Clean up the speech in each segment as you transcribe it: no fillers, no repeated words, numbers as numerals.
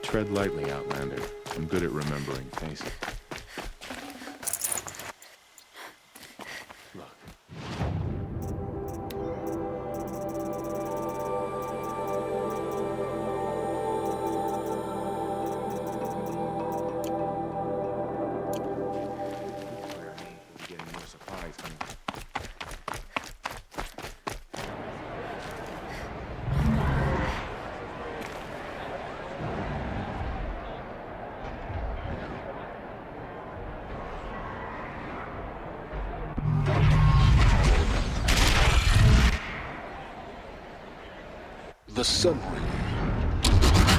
Tread lightly, Outlander. I'm good at remembering faces. Look. Getting more supplies, honey. The Sun Ring.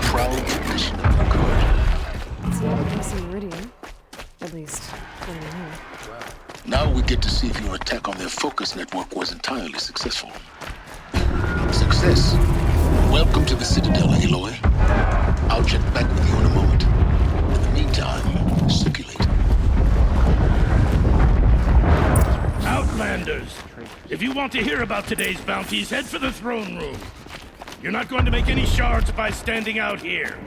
Proud tradition of the good. It's not a piece of Meridian. At least, for me. Now we get to see if your attack on their focus network was entirely successful. Success. Welcome to the Citadel, Aloy. I'll check back with you in a moment. In the meantime, circulate. Outlanders! If you want to hear about today's bounties, head for the throne room. You're not going to make any shards by standing out here.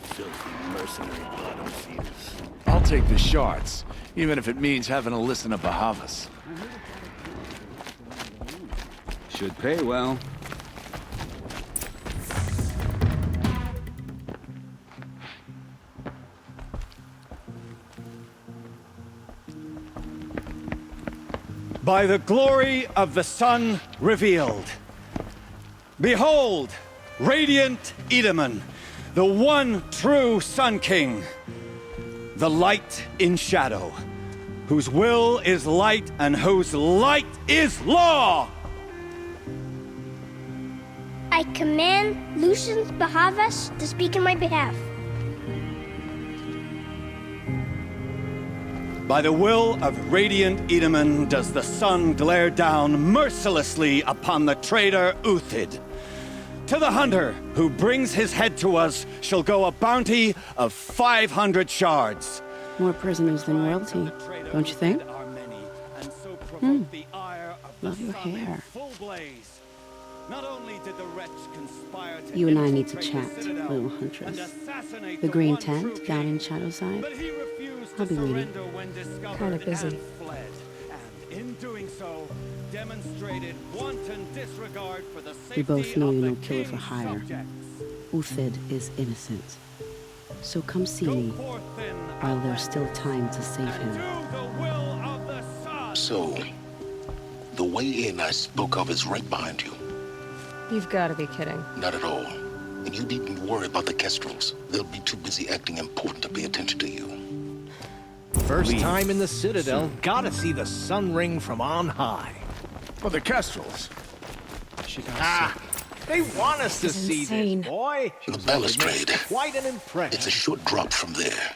Filthy mercenary blood and fears. I'll take the shards, even if it means having to listen to Bahavas. Should pay well. By the glory of the sun revealed. Behold, radiant Edaman, the one true Sun King, the light in shadow, whose will is light and whose light is law! I command Lucius Bahavas to speak in my behalf. By the will of radiant Edaman does the sun glare down mercilessly upon the traitor Uthid. To the hunter who brings his head to us shall go a bounty of 500 shards. More prisoners than royalty, don't you think? Love your hair. Not only did the wretch conspire to You and I need to chat, little huntress. The green tent down in Shadowside. I'll be waiting. Kinda busy. And in doing so, demonstrated wanton disregard for the We both safety know of you're the no killer for king's hire. subjects. Uthid is innocent. So come see Go me forth then, while there's still time to save and him. do the will of the sun. So, the way in I spoke of is right behind you. You've got to be kidding. Not at all. And you needn't worry about the Kestrels. They'll be too busy acting important to pay attention to you. First time in the Citadel, gotta see the sun ring from on high. For the Kestrels. She got sick. They want us to This is see insane. this, boy. The balustrade. Quite an impression. It's a short drop from there.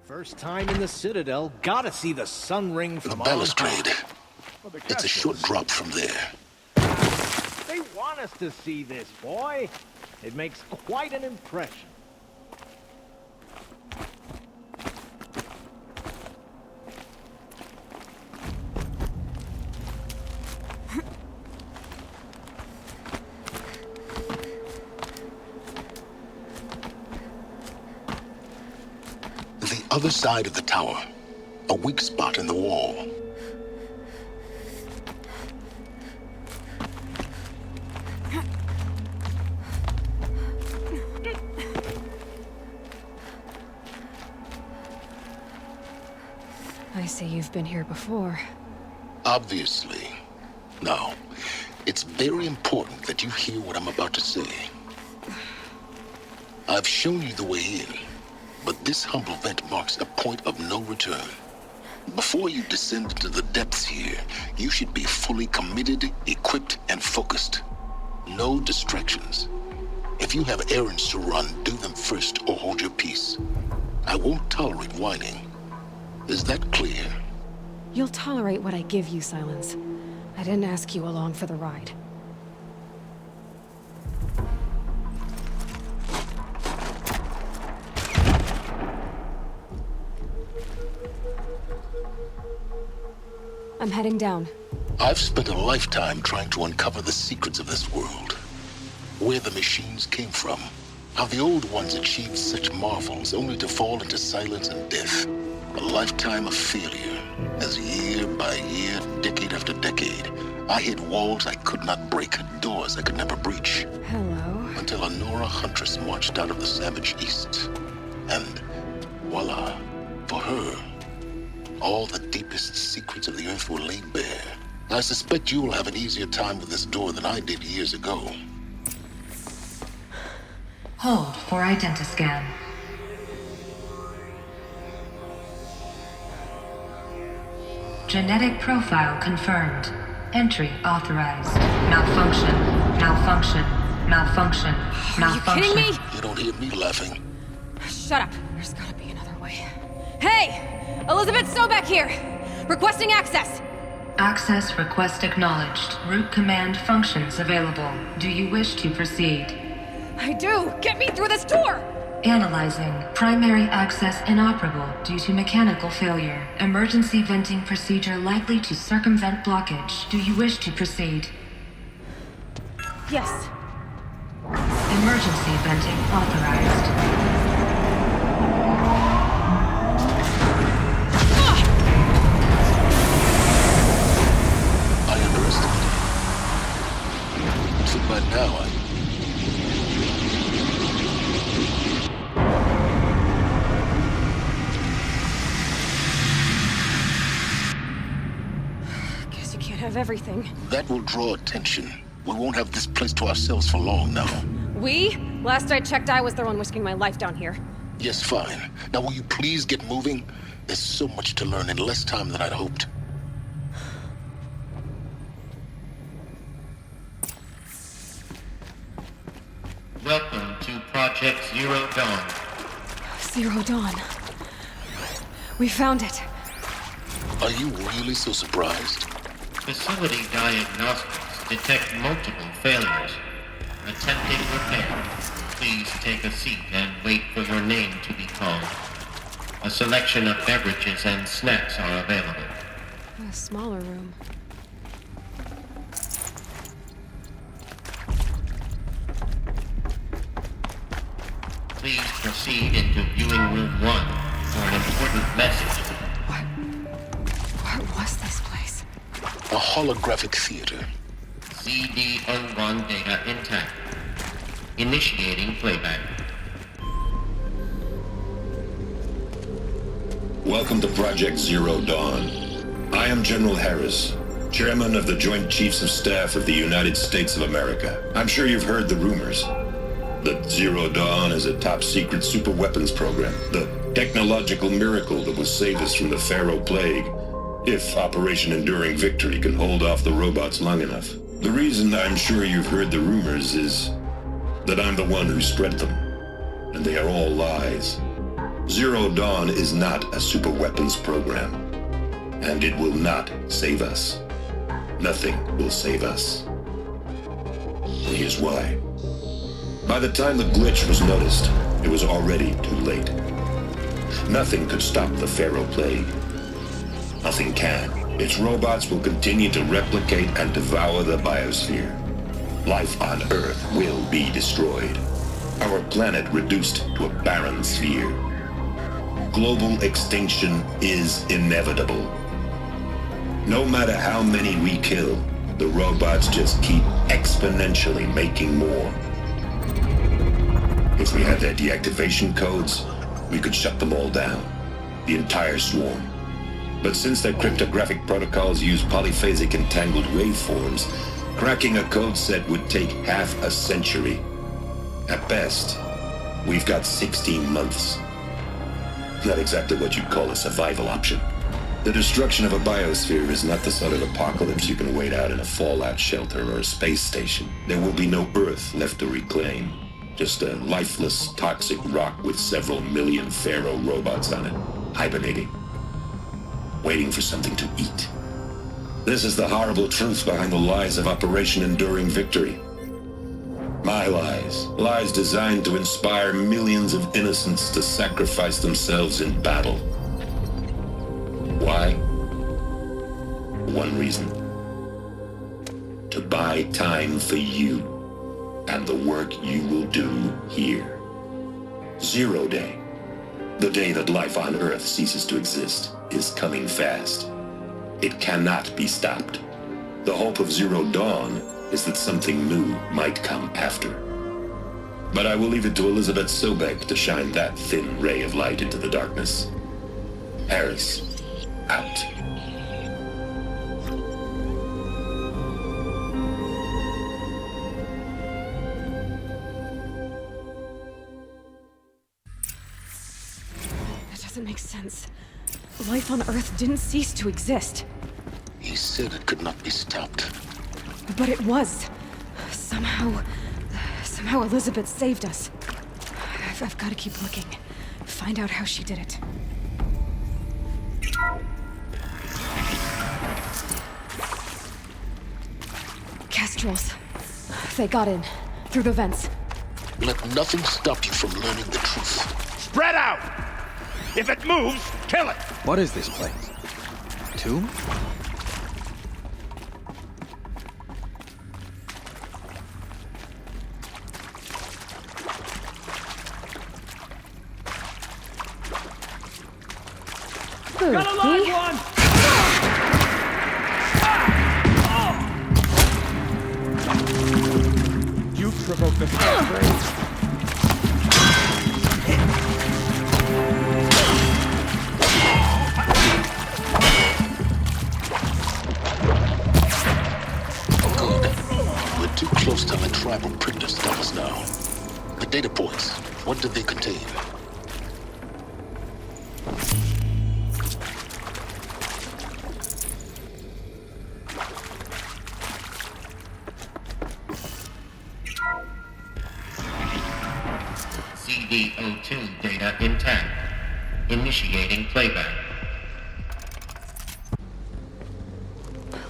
First time in the Citadel, gotta see the sun ring The from on balustrade. high. It's a short drop from there. They want us to see this, boy. It makes quite an impression. The other side of the tower. A weak spot in the wall. I see you've been here before. Obviously. Now, it's very important that you hear what I'm about to say. I've shown you the way in, but this humble vent marks a point of no return. Before you descend into the depths here, you should be fully committed, equipped, and focused. No distractions. If you have errands to run, do them first or hold your peace. I won't tolerate whining. Is that clear? You'll tolerate what I give you, Silence. I didn't ask you along for the ride. I'm heading down. I've spent a lifetime trying to uncover the secrets of this world. Where the machines came from. How the old ones achieved such marvels only to fall into silence and death. A lifetime of failure. As year by year, decade after decade, I hit walls I could not break, doors I could never breach. Hello. Until a Nora huntress marched out of the savage east. And voila, for her, all the deepest secrets of the earth were laid bare. I suspect you will have an easier time with this door than I did years ago. Hold for identiscan. Genetic profile confirmed. Entry authorized. Malfunction. Malfunction. Malfunction. Malfunction. Are you kidding me? You don't hear me laughing. Shut up. There's gotta be another way. Hey! Elizabeth Sobeck here! Requesting access! Access request acknowledged. Root command functions available. Do you wish to proceed? I do! Get me through this door! Analyzing. Primary access inoperable due to mechanical failure. Emergency venting procedure likely to circumvent blockage. Do you wish to proceed? Yes. Emergency venting authorized. I underestimated. So by now Have everything. That will draw attention. We won't have this place to ourselves for long now. We? Last I checked, I was the one risking my life down here. Yes, fine. Now will you please get moving? There's so much to learn in less time than I'd hoped. Welcome to Project Zero Dawn. Zero Dawn. We found it. Are you really so surprised? Facility diagnostics detect multiple failures. Attempting repair. Please take a seat and wait for your name to be called. A selection of beverages and snacks are available. A smaller room. Please proceed into viewing room 1 for an important message. What was this place? A holographic theater. CD01 data intact. Initiating playback. Welcome to Project Zero Dawn. I am General Harris, Chairman of the Joint Chiefs of Staff of the United States of America. I'm sure you've heard the rumors that Zero Dawn is a top-secret super-weapons program, the technological miracle that will save us from the Pharaoh Plague, if Operation Enduring Victory can hold off the robots long enough. The reason I'm sure you've heard the rumors is that I'm the one who spread them, and they are all lies. Zero Dawn is not a super-weapons program, and it will not save us. Nothing will save us. Here's why. By the time the glitch was noticed, it was already too late. Nothing could stop the Pharaoh Plague. Nothing can. Its robots will continue to replicate and devour the biosphere. Life on Earth will be destroyed. Our planet reduced to a barren sphere. Global extinction is inevitable. No matter how many we kill, the robots just keep exponentially making more. If we had their deactivation codes, we could shut them all down. The entire swarm. But since their cryptographic protocols use polyphasic entangled waveforms, cracking a code set would take half a century. At best, we've got 16 months. Not exactly what you'd call a survival option. The destruction of a biosphere is not the sort of apocalypse you can wait out in a fallout shelter or a space station. There will be no Earth left to reclaim. Just a lifeless, toxic rock with several million Pharaoh robots on it, hibernating, waiting for something to eat. This is the horrible truth behind the lies of Operation Enduring Victory. My lies. Lies designed to inspire millions of innocents to sacrifice themselves in battle. Why? One reason. To buy time for you and the work you will do here. 0 Day, the day that life on Earth ceases to exist, is coming fast. It cannot be stopped. The hope of Zero Dawn is that something new might come after. But I will leave it to Elizabeth Sobek to shine that thin ray of light into the darkness. Harris, out. That doesn't make sense. Life on Earth didn't cease to exist. He said it could not be stopped. But it was. Somehow Elizabeth saved us. I've got to keep looking. Find out how she did it. Kestrels. They got in. Through the vents. Let nothing stop you from learning the truth. Spread out! If it moves, kill it! What is this place? Tomb? Got a live one! You provoked the grave. Good. We're too close to the tribal printer stars now. The data points, what did they contain? CD02 data intact. Initiating playback.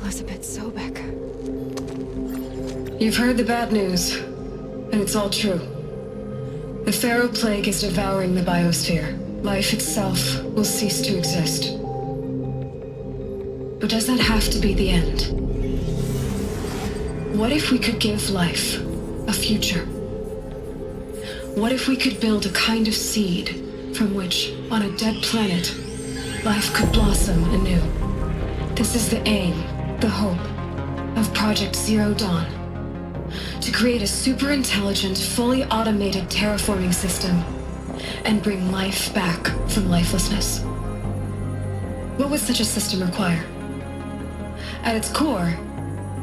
Elizabeth Sobek. You've heard the bad news, and it's all true. The Pharaoh Plague is devouring the biosphere. Life itself will cease to exist. But does that have to be the end? What if we could give life a future? What if we could build a kind of seed from which, on a dead planet, life could blossom anew? This is the aim, the hope, of Project Zero Dawn. To create a super-intelligent, fully automated terraforming system and bring life back from lifelessness. What would such a system require? At its core,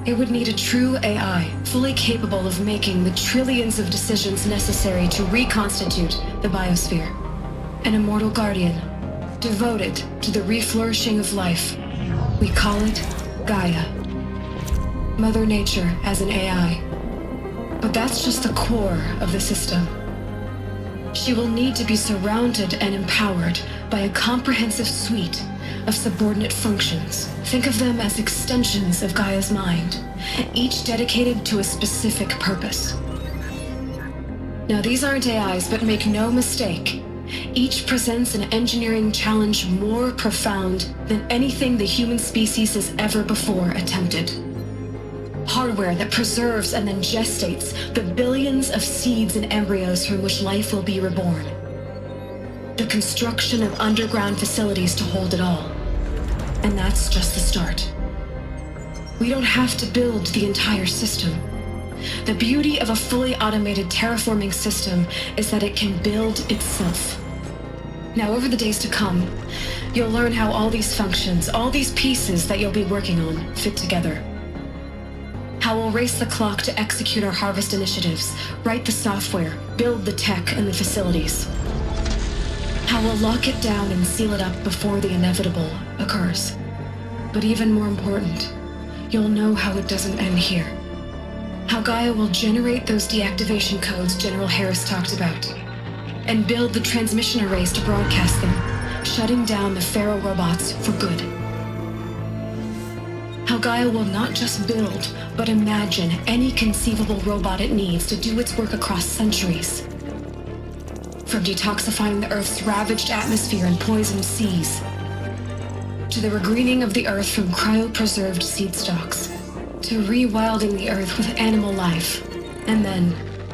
it would need a true AI, fully capable of making the trillions of decisions necessary to reconstitute the biosphere. An immortal guardian, devoted to the reflourishing of life. We call it Gaia. Mother Nature as an AI. But that's just the core of the system. She will need to be surrounded and empowered by a comprehensive suite of subordinate functions. Think of them as extensions of Gaia's mind, each dedicated to a specific purpose. Now, these aren't AIs, but make no mistake, each presents an engineering challenge more profound than anything the human species has ever before attempted. Hardware that preserves and then gestates the billions of seeds and embryos from which life will be reborn. The construction of underground facilities to hold it all. And that's just the start. We don't have to build the entire system. The beauty of a fully automated terraforming system is that it can build itself. Now, over the days to come, you'll learn how all these functions, all these pieces that you'll be working on, fit together. How we'll race the clock to execute our harvest initiatives, write the software, build the tech and the facilities. How we'll lock it down and seal it up before the inevitable occurs. But even more important, you'll know how it doesn't end here. How Gaia will generate those deactivation codes General Harris talked about, and build the transmission arrays to broadcast them, shutting down the Pharaoh robots for good. How Gaia will not just build, but imagine any conceivable robot it needs to do its work across centuries. From detoxifying the Earth's ravaged atmosphere and poisoned seas, to the regreening of the Earth from cryopreserved seed stalks, to rewilding the Earth with animal life. And then,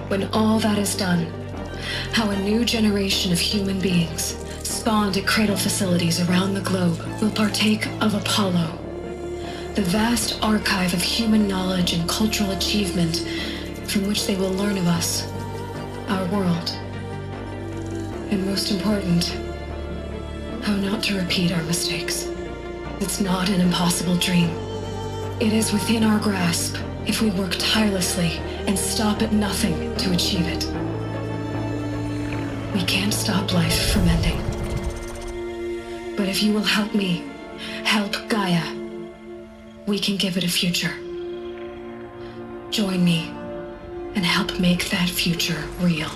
when all that is done, how a new generation of human beings, spawned at cradle facilities around the globe, will partake of Apollo, the vast archive of human knowledge and cultural achievement from which they will learn of us, our world. And most important, how not to repeat our mistakes. It's not an impossible dream. It is within our grasp if we work tirelessly and stop at nothing to achieve it. We can't stop life from ending. But if you will help me, help Gaia, we can give it a future. Join me and help make that future real.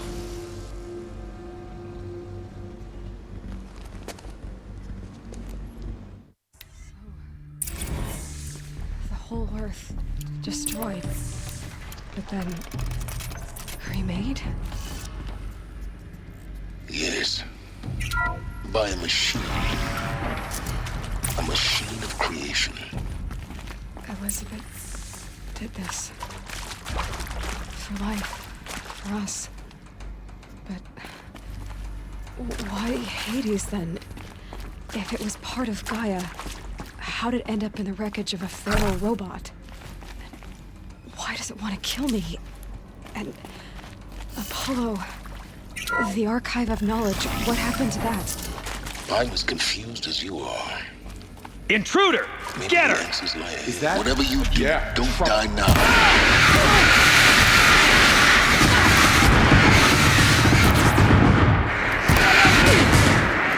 The whole Earth destroyed, but then remade? Yes. By a machine. A machine of creation. Elizabeth did this. For life. For us. But why Hades then? If it was part of Gaia, how'd it end up in the wreckage of a Pharaoh robot? Why does it want to kill me? And Apollo, the archive of knowledge, what happened to that? I'm as confused as you are. Intruder! Maybe Get the her! answer's lying. Is that- Whatever you do, Yeah, don't from- die now.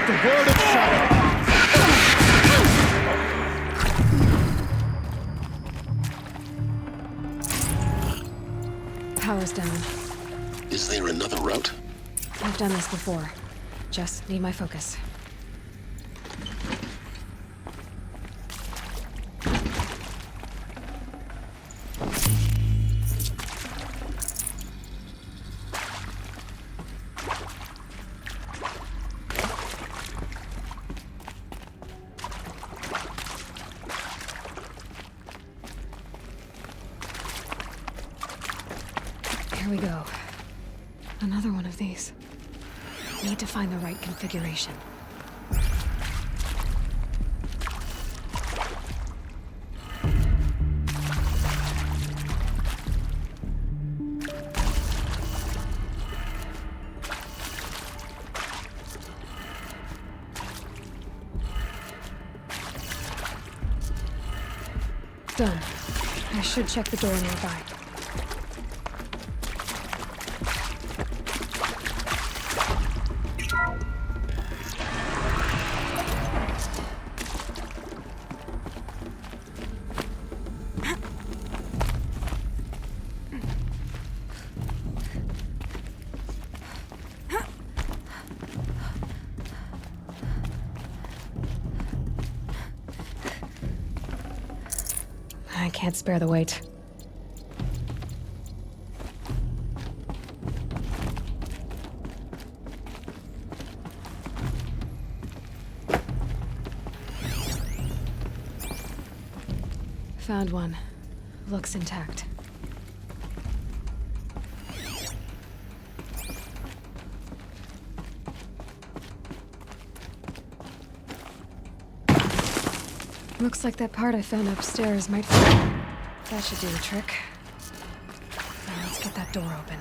The word of shadow! Power's down. Is there another route? I've done this before. Just need my focus. Here we go. Another one of these. Need to find the right configuration. Done. I should check the door nearby. I can't spare the weight. Found one. Looks intact. Looks like that part I found upstairs might fit. That should do the trick. Now let's get that door open.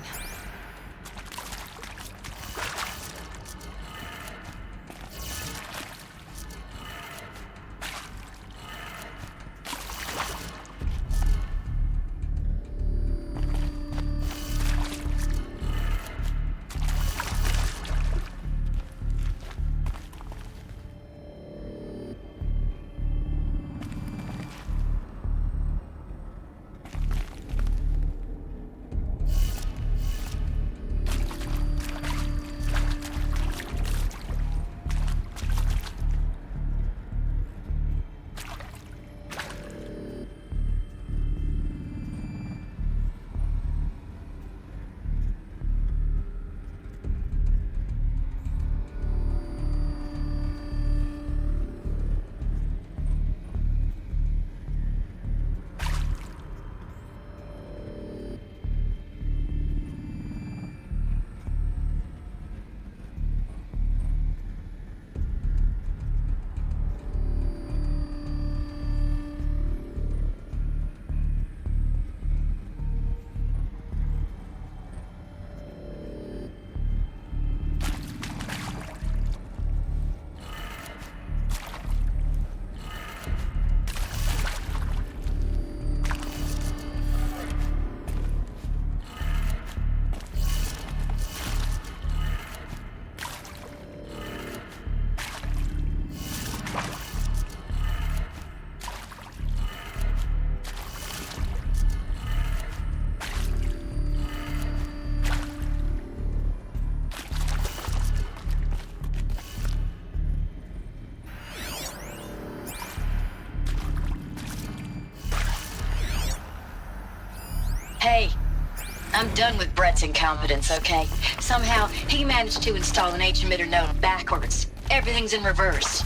I'm done with Brett's incompetence, okay? Somehow, he managed to install an H-emitter node backwards. Everything's in reverse.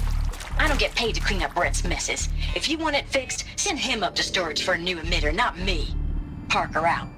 I don't get paid to clean up Brett's messes. If you want it fixed, send him up to storage for a new emitter, not me. Parker out.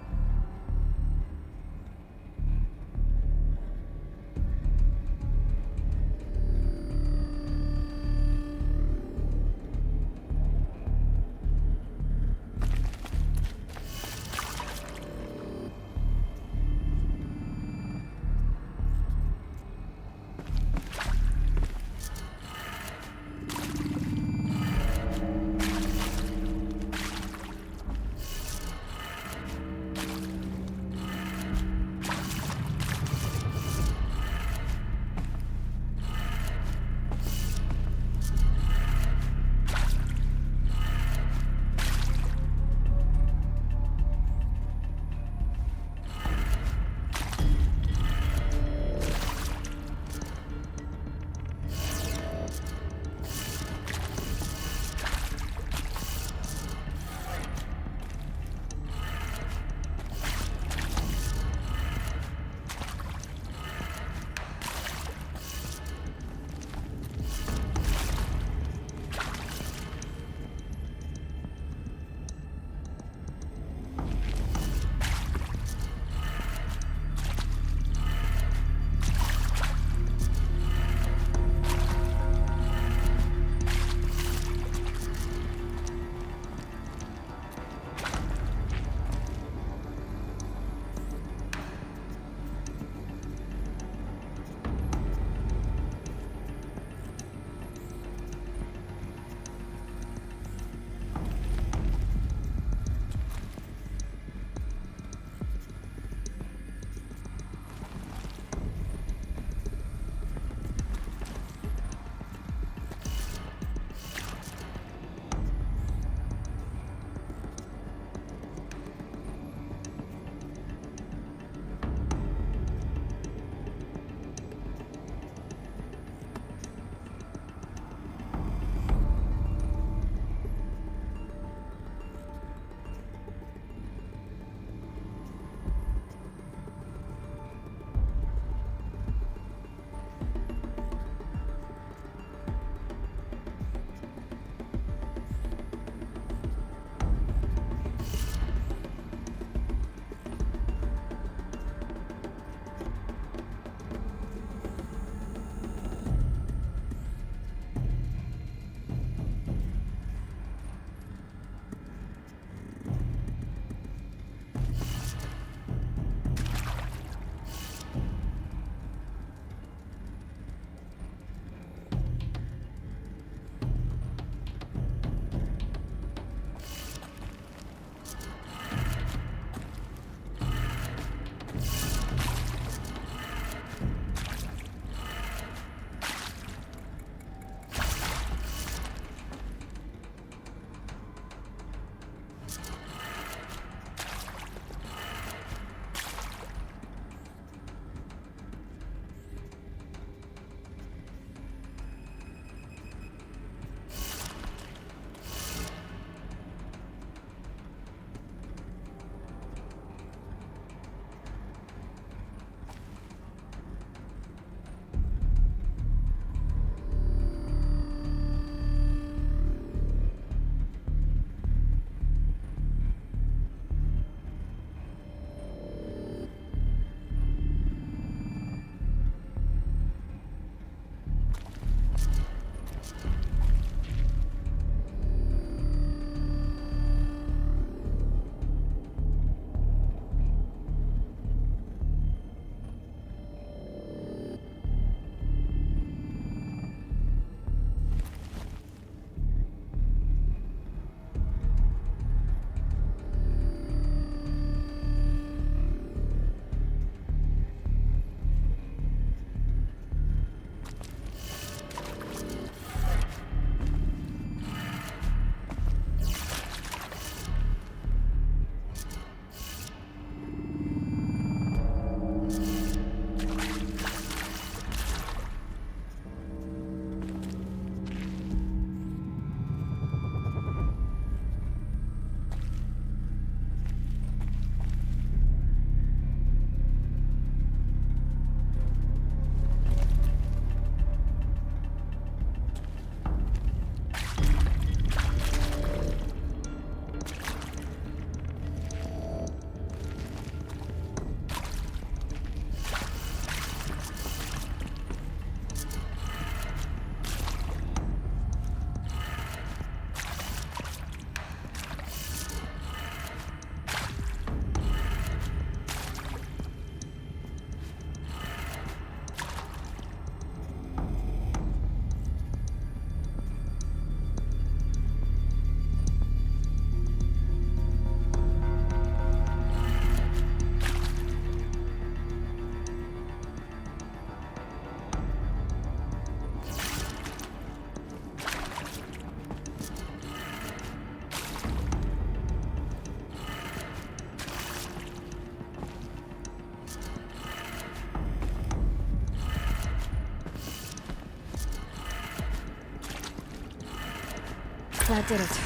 That did it.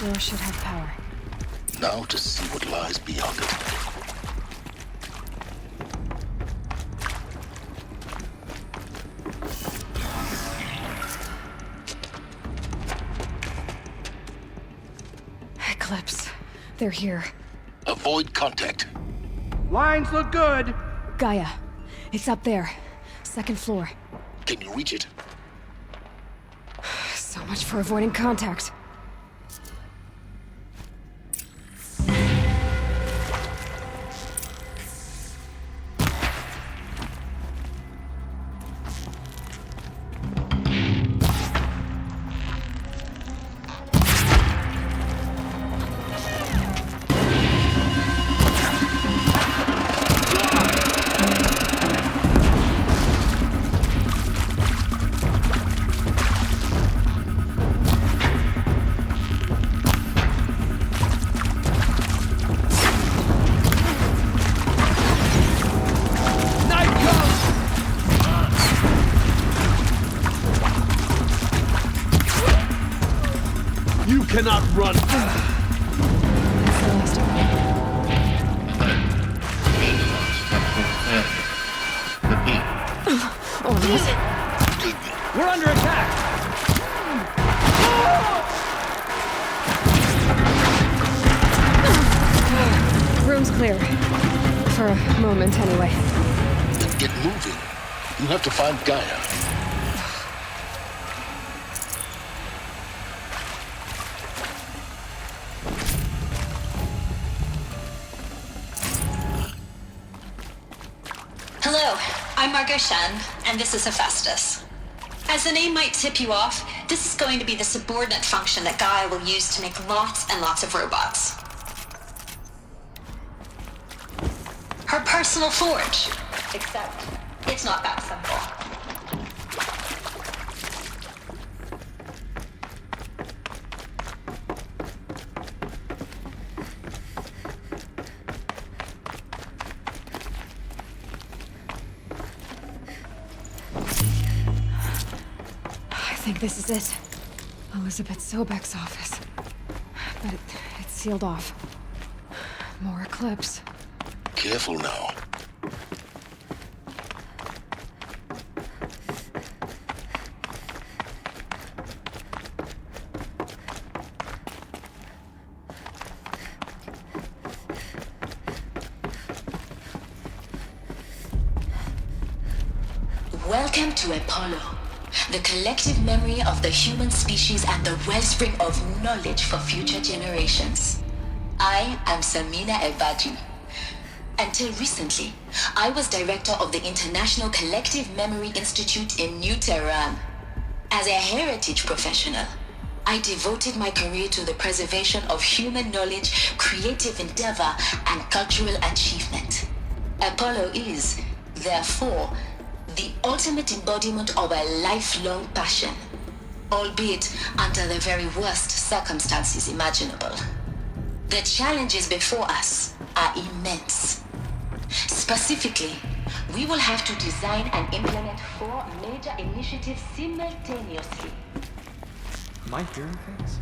Door should have power. Now to see what lies beyond it. Eclipse. They're here. Avoid contact. Lines look good. Gaia. It's up there. Second floor. Can you reach it? So much for avoiding contact. Cannot run. That's the last of them. We're under attack. Room's clear. For a moment, anyway. Then get moving. You have to find Gaia. Hello, I'm Margot Shen, and this is Hephaestus. As the name might tip you off, this is going to be the subordinate function that Gaia will use to make lots and lots of robots. Her personal forge. Except, it's not that simple. I think this is it. Elizabeth Sobek's office. But it's sealed off. More Eclipse. Careful now. Welcome to Apollo, the collective memory of the human species and the wellspring of knowledge for future generations. I am Samina Ebadi. Until recently, I was director of the International Collective Memory Institute in New Tehran. As a heritage professional, I devoted my career to the preservation of human knowledge, creative endeavor, and cultural achievement. Apollo is, therefore, the ultimate embodiment of a lifelong passion, albeit under the very worst circumstances imaginable. The challenges before us are immense. Specifically, we will have to design and implement 4 major initiatives simultaneously. Am I hearing things?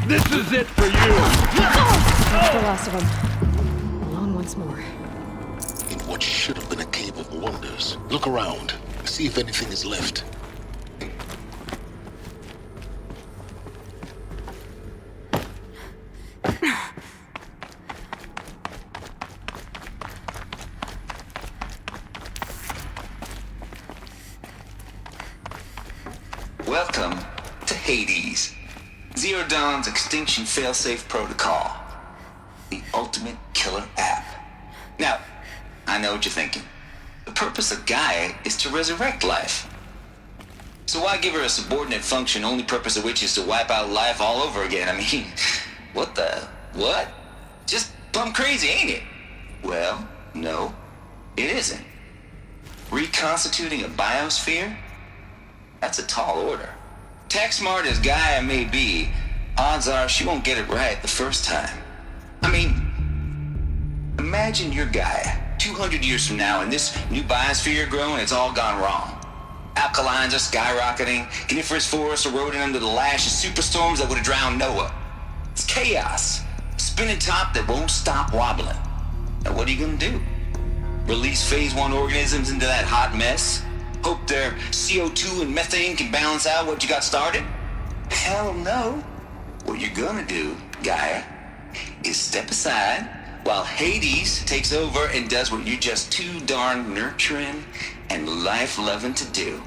This is it for you! That's the last of them. Alone once more. In what should have been a cave of wonders. Look around. See if anything is left. Welcome to Hades. Zero Dawn's extinction failsafe protocol. The ultimate killer app. Now, I know what you're thinking. The purpose of Gaia is to resurrect life. So why give her a subordinate function, only purpose of which is to wipe out life all over again? I mean, what? Just Plumb crazy, ain't it? Well, no, it isn't. Reconstituting a biosphere? That's a tall order. Tech smart as Gaia may be, odds are she won't get it right the first time. I mean, imagine you're Gaia, 200 years from now, and this new biosphere you're growing, it's all gone wrong. Alkalines are skyrocketing, coniferous forests eroding under the lash of superstorms that would have drowned Noah. It's chaos. Spinning top that won't stop wobbling. Now what are you gonna do? Release phase 1 organisms into that hot mess? Hope their CO2 and methane can balance out what you got started? Hell no. What you're gonna do, Gaia, is step aside while Hades takes over and does what you're just too darn nurturing and life-loving to do.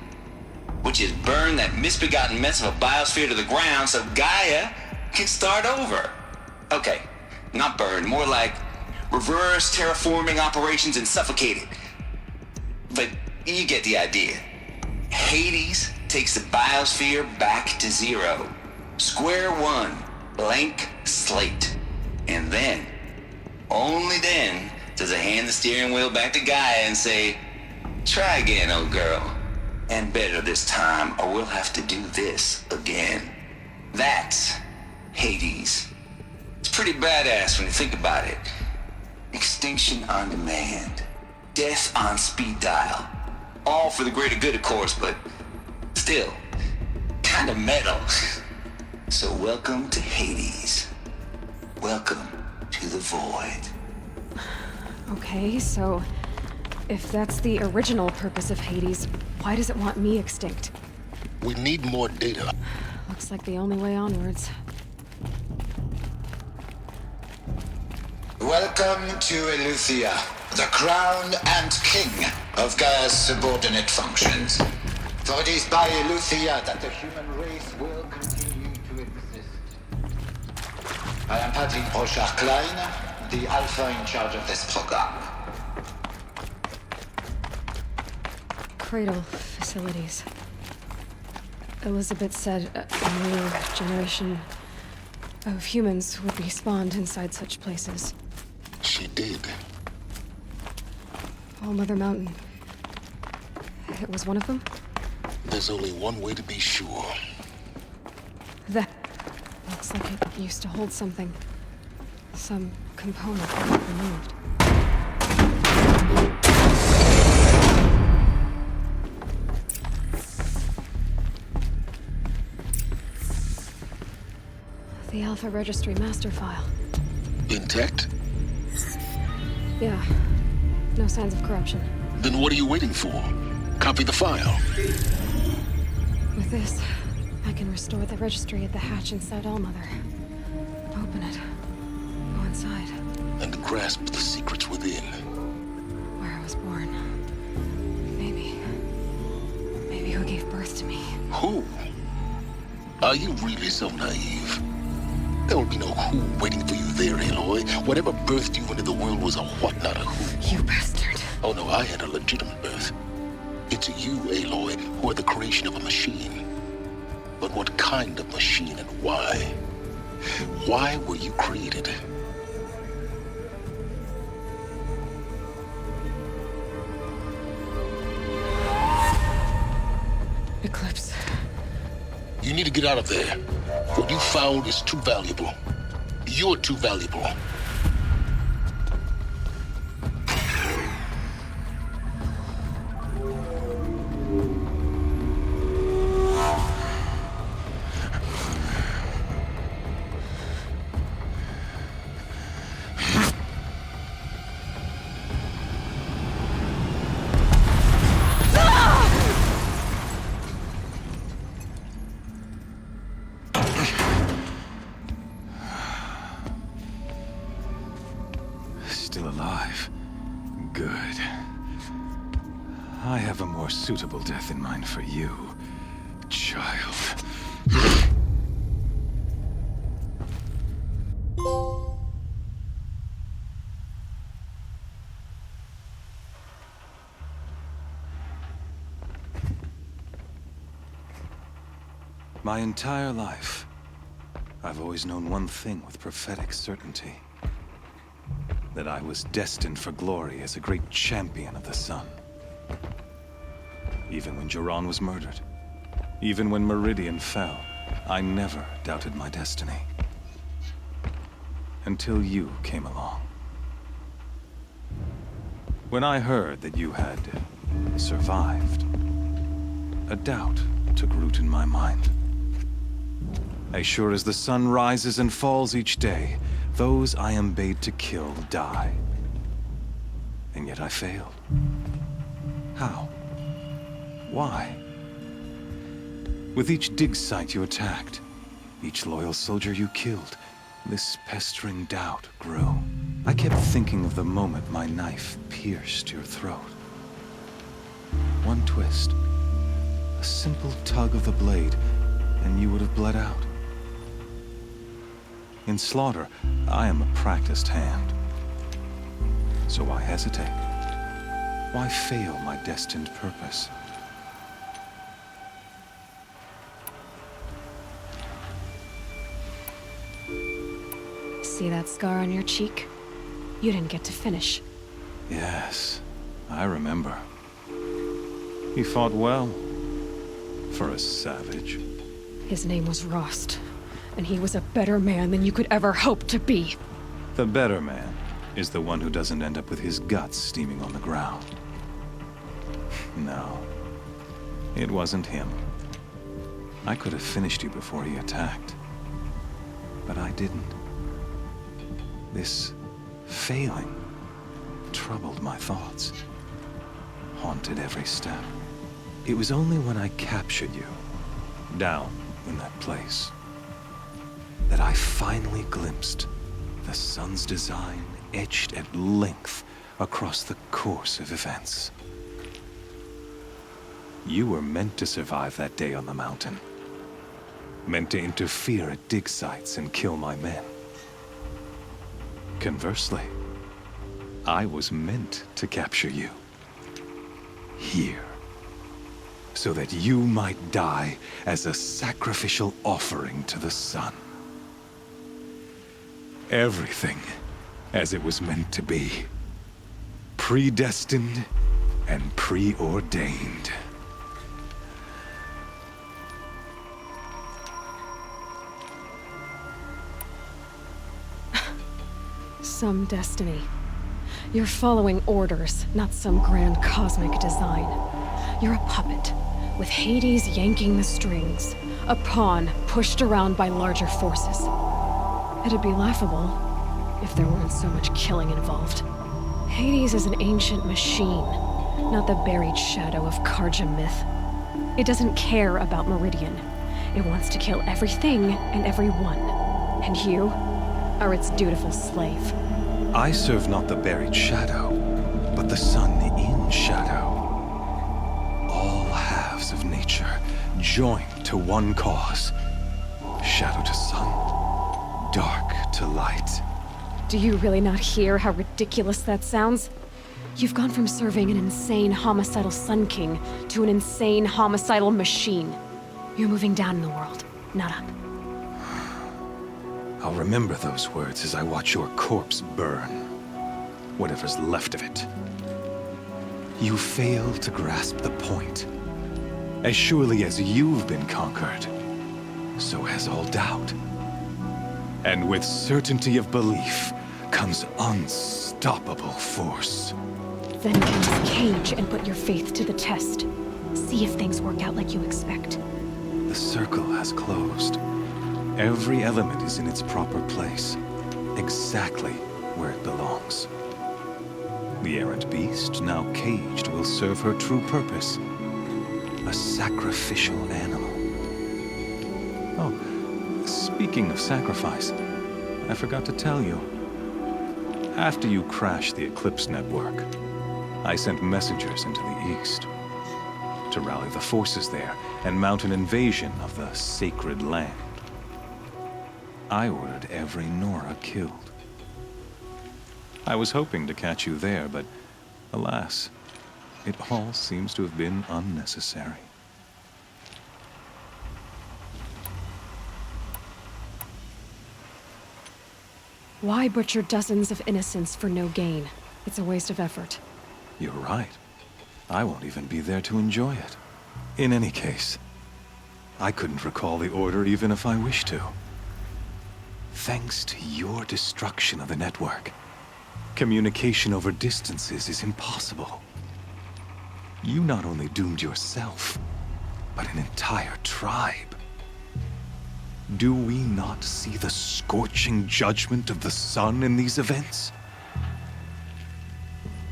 Which is burn that misbegotten mess of a biosphere to the ground so Gaia can start over. Okay, not burn, more like reverse terraforming operations and suffocate it. But you get the idea. Hades takes the biosphere back to zero. Square one, blank slate. And then, only then, does it hand the steering wheel back to Gaia and say, try again, old girl. And better this time, or we'll have to do this again. That's Hades. It's pretty badass when you think about it. Extinction on demand. Death on speed dial. All for the greater good, of course, but still, kind of metal. So welcome to Hades. Welcome to the void. Okay, so if that's the original purpose of Hades, why does it want me extinct? We need more data. Looks like the only way onwards. Welcome to Eleuthia, the crown and king of Gaia's subordinate functions. For it is by Eleuthia that the human race will continue to exist. I am Patrick Brochard-Klein, the alpha in charge of this program. Cradle facilities. Elizabeth said a new generation of humans would be spawned inside such places. She did. All Mother Mountain. It was one of them? There's only one way to be sure. That looks like it used to hold something. Some component removed. The Alpha Registry master file. Intact? Yeah. No signs of corruption. Then what are you waiting for? Copy the file. With this, I can restore the registry at the hatch inside Allmother. Open it. Go inside. And grasp the secrets within. Where I was born. Maybe who gave birth to me. Who? Are you really so naive? There will be no who waiting for you there, Aloy. Whatever birthed you into the world was a what, not a who. You bastard. Oh no, I had a legitimate birth. It's you, Aloy, who are the creation of a machine. But what kind of machine and why? Why were you created? Eclipse. You need to get out of there. What you found is too valuable. You're too valuable. Still alive. Good. I have a more suitable death in mind for you, child. My entire life, I've always known one thing with prophetic certainty. that I was destined for glory as a great champion of the sun. Even when Jiran was murdered, even when Meridian fell, I never doubted my destiny. Until you came along. When I heard that you had survived, a doubt took root in my mind. As sure as the sun rises and falls each day, those I am bade to kill die. And yet I failed. How? Why? With each dig site you attacked, each loyal soldier you killed, this pestering doubt grew. I kept thinking of the moment my knife pierced your throat. One twist, a simple tug of the blade, and you would have bled out. In slaughter, I am a practiced hand. So why hesitate? Why fail my destined purpose? See that scar on your cheek? You didn't get to finish. Yes, I remember. He fought well, for a savage. His name was Rost, and he was a better man than you could ever hope to be. The better man is the one who doesn't end up with his guts steaming on the ground. No, it wasn't him. I could have finished you before he attacked, but I didn't. This failing troubled my thoughts, haunted every step. It was only when I captured you, down in that place, that I finally glimpsed the sun's design etched at length across the course of events. You were meant to survive that day on the mountain. Meant to interfere at dig sites and kill my men. Conversely, I was meant to capture you. Here. So that you might die as a sacrificial offering to the sun. Everything as it was meant to be. Predestined and preordained. Some destiny. You're following orders, not some grand cosmic design. You're a puppet, with Hades yanking the strings. A pawn pushed around by larger forces. It'd be laughable if there weren't so much killing involved. Hades is an ancient machine, not the buried shadow of Karja myth. It doesn't care about Meridian. It wants to kill everything and everyone. And you are its dutiful slave. I serve not the buried shadow, but the sun in shadow. All halves of nature joined to one cause. Shadow to sun, dark to light. Do you really not hear how ridiculous that sounds? You've gone from serving an insane homicidal Sun King to an insane homicidal machine. You're moving down in the world, not up. I'll remember those words as I watch your corpse burn. Whatever's left of it. You fail to grasp the point. As surely as you've been conquered, so has all doubt. And with certainty of belief comes unstoppable force. Then get in this cage and put your faith to the test. See if things work out like you expect. The circle has closed. Every element is in its proper place, exactly where it belongs. The errant beast, now caged, will serve her true purpose. A sacrificial animal. Oh, speaking of sacrifice, I forgot to tell you. After you crashed the Eclipse network, I sent messengers into the east to rally the forces there and mount an invasion of the sacred land. I ordered every Nora killed. I was hoping to catch you there, but alas, it all seems to have been unnecessary. Why butcher dozens of innocents for no gain? It's a waste of effort. You're right. I won't even be there to enjoy it. In any case, I couldn't recall the order even if I wished to. Thanks to your destruction of the network, communication over distances is impossible. You not only doomed yourself, but an entire tribe. Do we not see the scorching judgment of the sun in these events?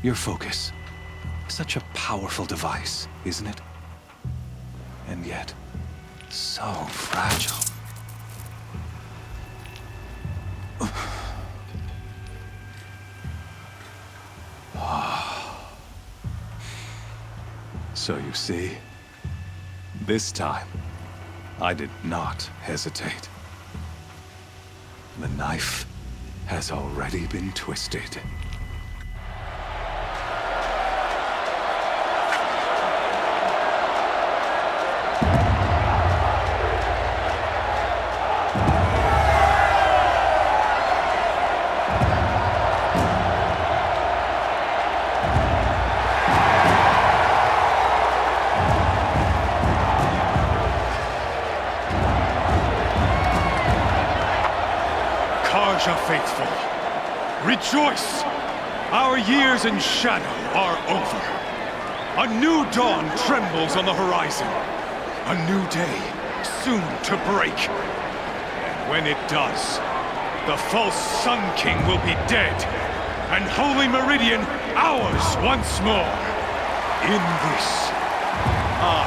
Your focus. Such a powerful device, isn't it? And yet, so fragile. So you see, this time, I did not hesitate. The knife has already been twisted. Faithful, rejoice! Our years in shadow are over. A new dawn trembles on the horizon. A new day soon to break. And when it does, the false Sun King will be dead, and Holy Meridian ours once more. In this, I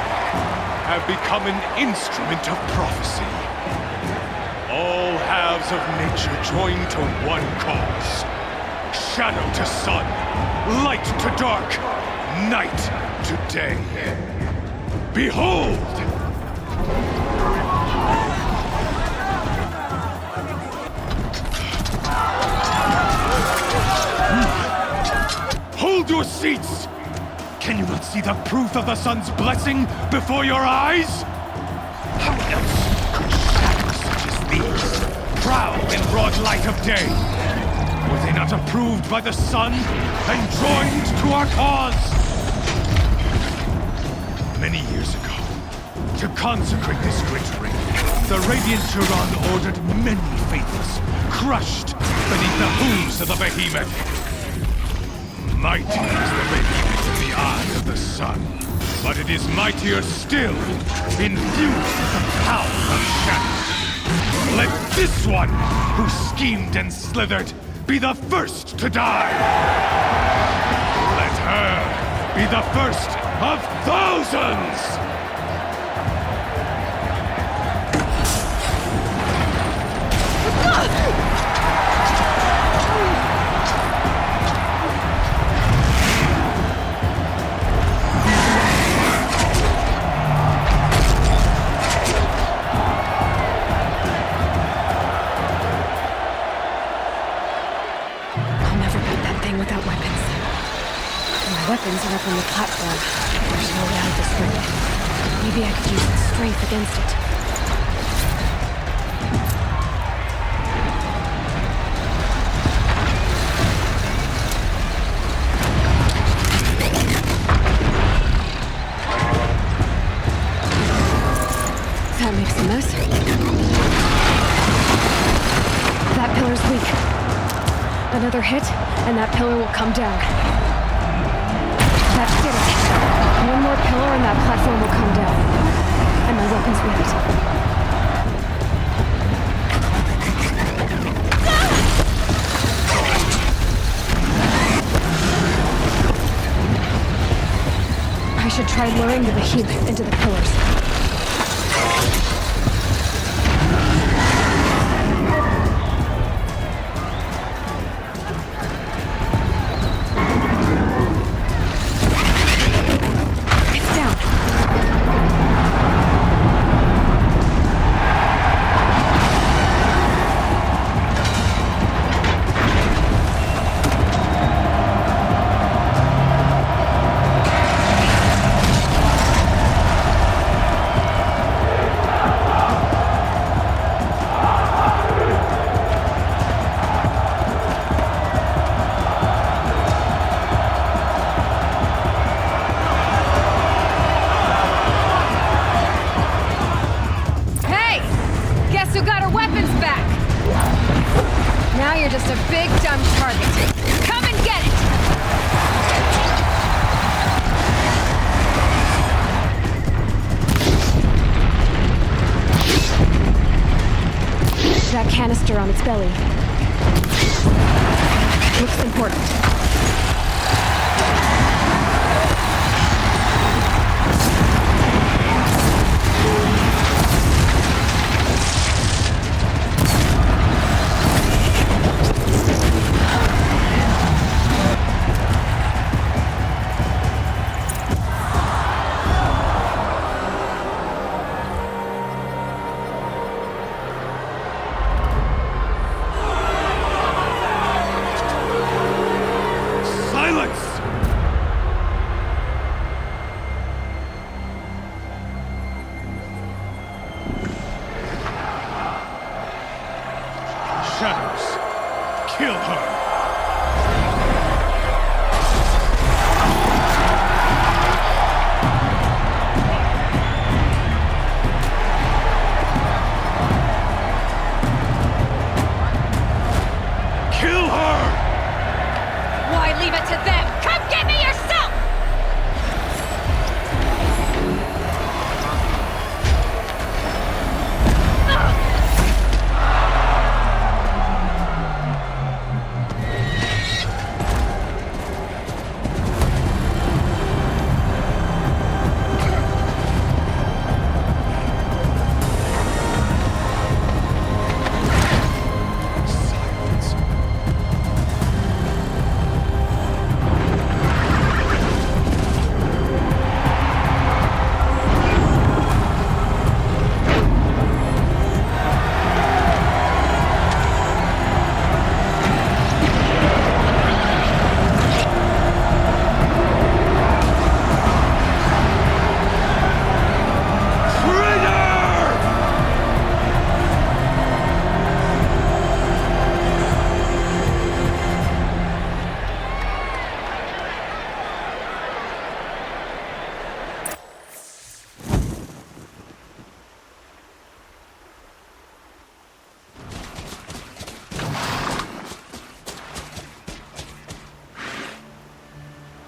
have become an instrument of prophecy. All halves of nature join to one cause. Shadow to sun, light to dark, night to day. Behold! Hold your seats! Can you not see the proof of the sun's blessing before your eyes? How else could shadows such as these prowl in broad light of day? Were they not approved by the sun and joined to our cause? Many years ago, to consecrate this great ring, the Radiant Turon ordered many faithless, crushed beneath the hooves of the behemoth. Mighty is the behemoth in the eye of the sun, but it is mightier still, infused with the power of shadow. Let this one, who schemed and slithered, be the first to die! Let her be the first of thousands! Weapons are up on the platform. There's no way out of this ring. Maybe I could use its strength against it. That makes a mess. That pillar's weak. Another hit, and that pillar will come down. That did it. One more pillar and that platform will come down. And my weapon's ready. I should try luring the behemoth into the pillars. you got her weapons back! Now you're just a big, dumb target. Come and get it! That canister on its belly. Looks important.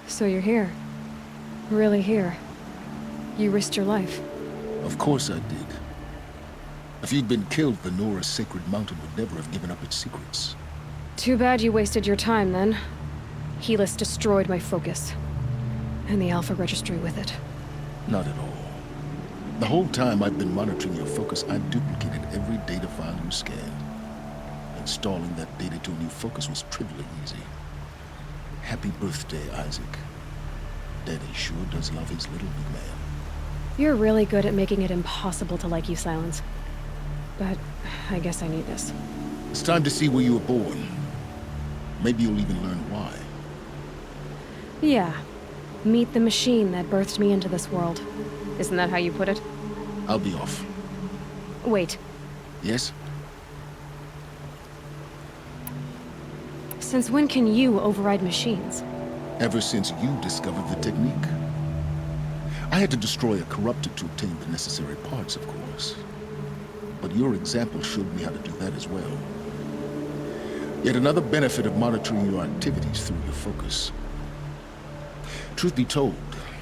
So you're here. Really here. You risked your life. Of course I did. If you'd been killed, the Nora's sacred mountain would never have given up its secrets. Too bad you wasted your time, then. Helis destroyed my focus. And the Alpha Registry with it. Not at all. The whole time I've been monitoring your focus, I've duplicated every data file you scanned. Installing that data to a new focus was trivially easy. Happy birthday, Isaac. Daddy sure does love his little big man. You're really good at making it impossible to like you, Silence. But I guess I need this. It's time to see where you were born. Maybe you'll even learn why. Yeah. Meet the machine that birthed me into this world. Isn't that how you put it? I'll be off. Wait. Yes? Since when can you override machines? Ever since you discovered the technique. I had to destroy a corrupted to obtain the necessary parts, of course. But your example showed me how to do that as well. Yet another benefit of monitoring your activities through your focus. Truth be told,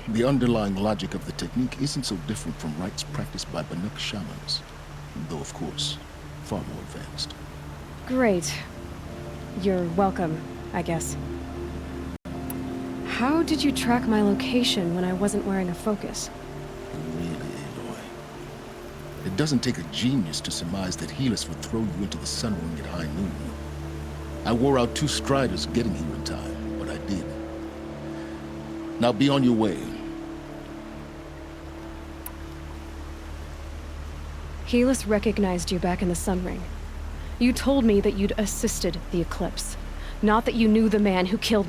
the underlying logic of the technique isn't so different from rites practiced by Banuk shamans, though of course, far more advanced. Great. You're welcome, I guess. How did you track my location when I wasn't wearing a focus? Really, Aloy. It doesn't take a genius to surmise that Helis would throw you into the sun ring at high noon. I wore out 2 striders getting here in time, but I did. Now be on your way. Helis recognized you back in the sun ring. You told me that you'd assisted the eclipse. Not that you knew the man who killed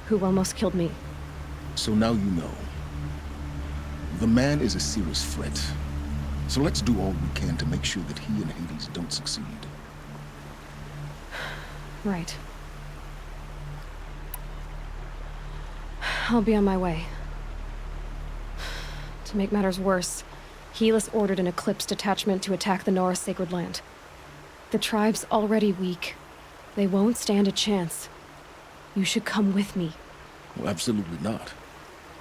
who almost killed me. So now you know. The man is a serious threat. So let's do all we can to make sure that he and Hades don't succeed. Right. I'll be on my way. To make matters worse, Helis ordered an Eclipse detachment to attack the Norris Sacred Land. The tribe's already weak. They won't stand a chance. You should come with me. Well, absolutely not.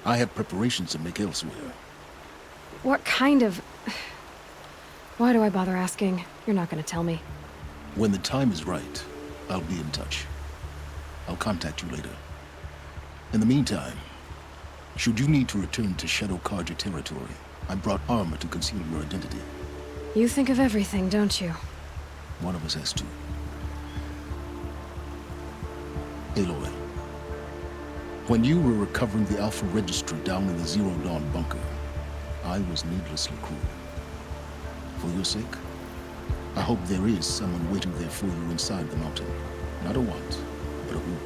I have preparations to make elsewhere. What kind of... Why do I bother asking? You're not gonna tell me. When the time is right, I'll be in touch. I'll contact you later. In the meantime, should you need to return to Shadow Carja territory, I brought armor to conceal your identity. You think of everything, don't you? One of us has to. Aloy, when you were recovering the Alpha Registry down in the Zero Dawn bunker, I was needlessly cruel. For your sake, I hope there is someone waiting there for you inside the mountain. Not a want, but a who.